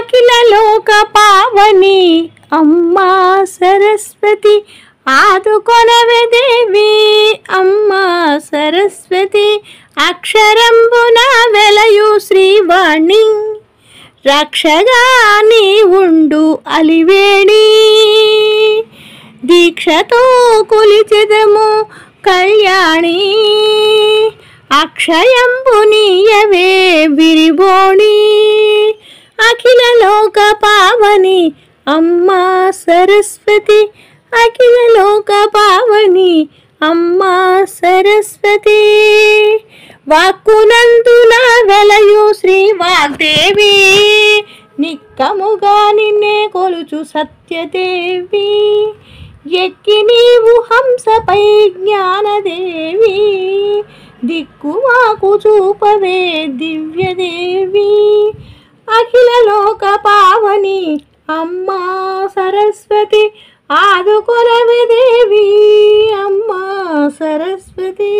అఖిల లోక పావని అమ్మా సరస్వతి ఆదుకొనవే దేవి అమ్మా సరస్వతి అక్షరంబున వెలయు శ్రీవాణి రక్షగా నీ ఉండు అలివేణి దీక్షతో కొలిచెదము కళ్యాణి అక్షయంబునీయవే విరిబోణి అఖిల లోక పావని అమ్మా సరస్వతి అఖిల లోక పావని అమ్మా సరస్వతి వాక్కునందున వెలయు శ్రీ వాగ్దేవి నిక్కముగా నిన్నే కొలుచు సత్యదేవి ఎక్కి నీవు హంసపై జ్ఞానదేవి దిక్కు మాకు చూపవే దివ్యదేవి అఖిల లోక పావని అమ్మా సరస్వతి ఆదుకొనవే దేవి అమ్మా సరస్వతి.